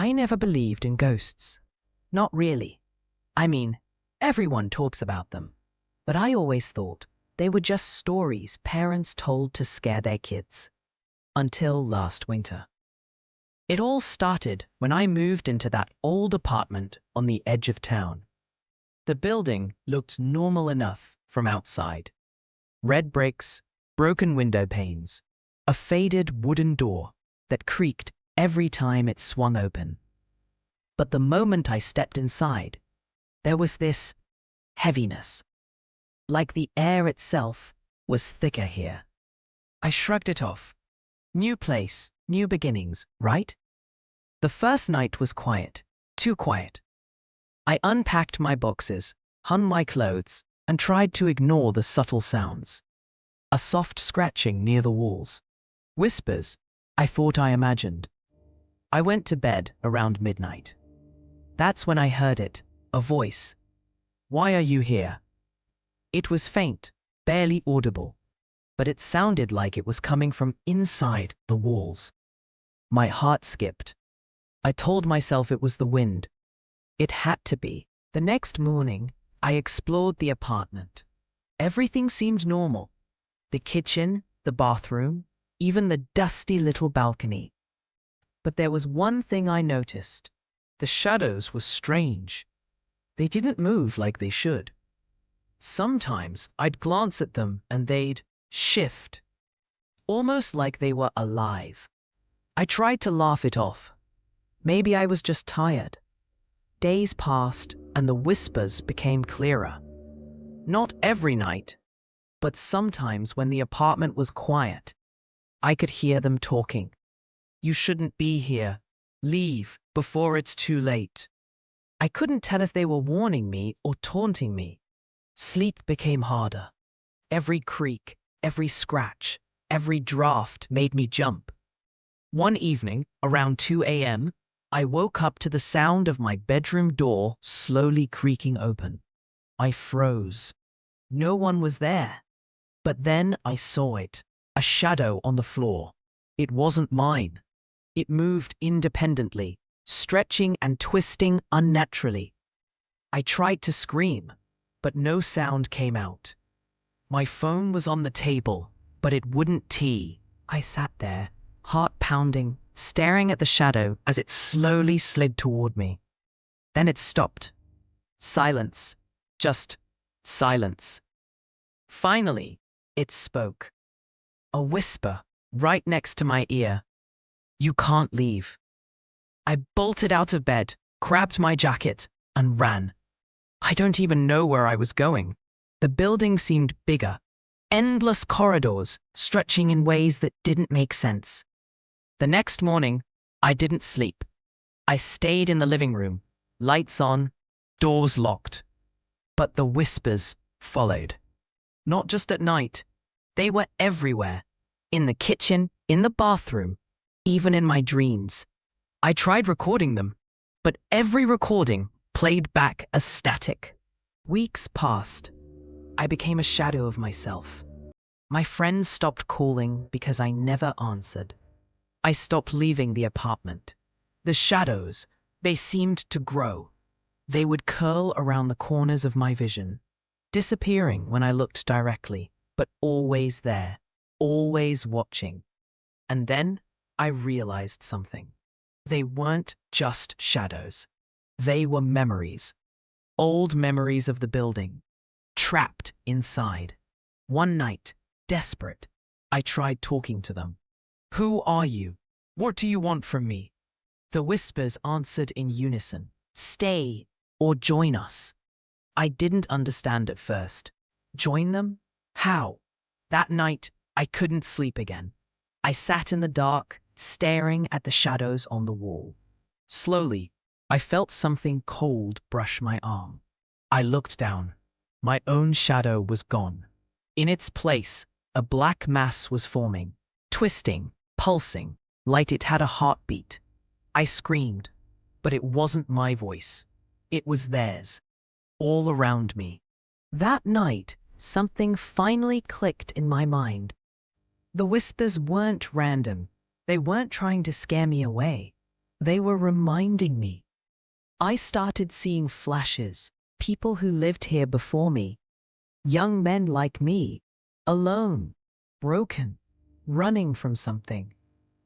I never believed in ghosts. Not really. I mean, everyone talks about them. But I always thought they were just stories parents told to scare their kids. Until last winter. It all started when I moved into that old apartment on the edge of town. The building looked normal enough from outside. Red bricks, broken window panes, a faded wooden door that creaked every time it swung open. But the moment I stepped inside, there was this heaviness, like the air itself was thicker here. I shrugged it off. New place, new beginnings, right? The first night was quiet, too quiet. I unpacked my boxes, hung my clothes, and tried to ignore the subtle sounds. A soft scratching near the walls. Whispers I thought I imagined. I went to bed around midnight. That's when I heard it, a voice. "Why are you here?" It was faint, barely audible, but it sounded like it was coming from inside the walls. My heart skipped. I told myself it was the wind. It had to be. The next morning, I explored the apartment. Everything seemed normal. The kitchen, the bathroom, even the dusty little balcony. But there was one thing I noticed. The shadows were strange. They didn't move like they should. Sometimes I'd glance at them and they'd shift, almost like they were alive. I tried to laugh it off. Maybe I was just tired. Days passed and the whispers became clearer. Not every night, but sometimes when the apartment was quiet, I could hear them talking. "You shouldn't be here. Leave before it's too late." I couldn't tell if they were warning me or taunting me. Sleep became harder. Every creak, every scratch, every draft made me jump. One evening, around 2 a.m., I woke up to the sound of my bedroom door slowly creaking open. I froze. No one was there. But then I saw it, a shadow on the floor. It wasn't mine. It moved independently, stretching and twisting unnaturally. I tried to scream, but no sound came out. My phone was on the table, but it wouldn't tee. I sat there, heart pounding, staring at the shadow as it slowly slid toward me. Then it stopped. Silence. Just silence. Finally, it spoke. A whisper, right next to my ear. "You can't leave." I bolted out of bed, grabbed my jacket, and ran. I don't even know where I was going. The building seemed bigger. Endless corridors, stretching in ways that didn't make sense. The next morning, I didn't sleep. I stayed in the living room, lights on, doors locked. But the whispers followed. Not just at night. They were everywhere. In the kitchen, in the bathroom, even in my dreams. I tried recording them, but every recording played back as static. Weeks passed. I became a shadow of myself. My friends stopped calling because I never answered. I stopped leaving the apartment. The shadows, they seemed to grow. They would curl around the corners of my vision, disappearing when I looked directly, but always there, always watching. And then I realized something. They weren't just shadows. They were memories. Old memories of the building, trapped inside. One night, desperate, I tried talking to them. "Who are you? What do you want from me?" The whispers answered in unison. "Stay or join us." I didn't understand at first. Join them? How? That night, I couldn't sleep again. I sat in the dark, staring at the shadows on the wall. Slowly, I felt something cold brush my arm. I looked down. My own shadow was gone. In its place, a black mass was forming, twisting, pulsing, like it had a heartbeat. I screamed, but it wasn't my voice. It was theirs, all around me. That night, something finally clicked in my mind. The whispers weren't random. They weren't trying to scare me away. They were reminding me. I started seeing flashes, people who lived here before me, young men like me, alone, broken, running from something.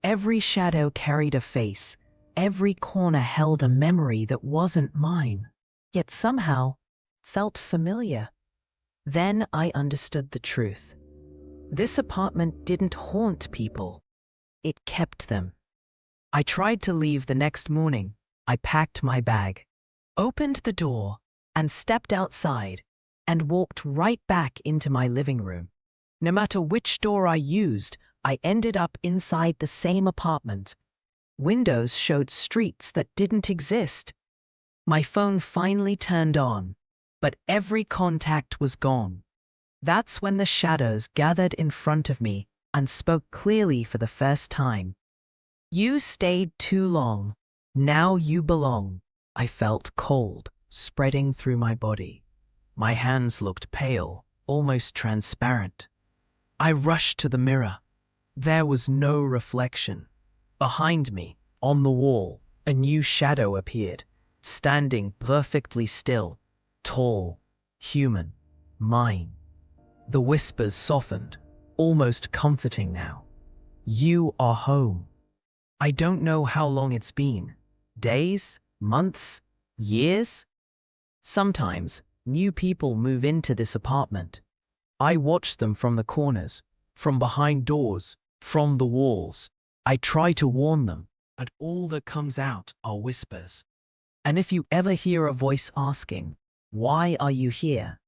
Every shadow carried a face, every corner held a memory that wasn't mine, yet somehow felt familiar. Then I understood the truth. This apartment didn't haunt people, it kept them. I tried to leave the next morning. I packed my bag, opened the door, and stepped outside, and walked right back into my living room. No matter which door I used, I ended up inside the same apartment. Windows showed streets that didn't exist. My phone finally turned on, but every contact was gone. That's when the shadows gathered in front of me and spoke clearly for the first time. You stayed too long. Now you belong. I felt cold spreading through my body. My hands looked pale, almost transparent. I rushed to the mirror. There was no reflection. Behind me, on the wall, a new shadow appeared, standing perfectly still, tall, human, mine. The whispers softened, almost comforting now. You are home. I don't know how long it's been. Days? Months? Years? Sometimes, new people move into this apartment. I watch them from the corners, from behind doors, from the walls. I try to warn them, but all that comes out are whispers. And if you ever hear a voice asking, "Why are you here?"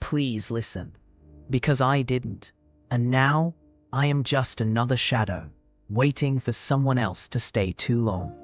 please listen. Because I didn't. And now, I am just another shadow, waiting for someone else to stay too long.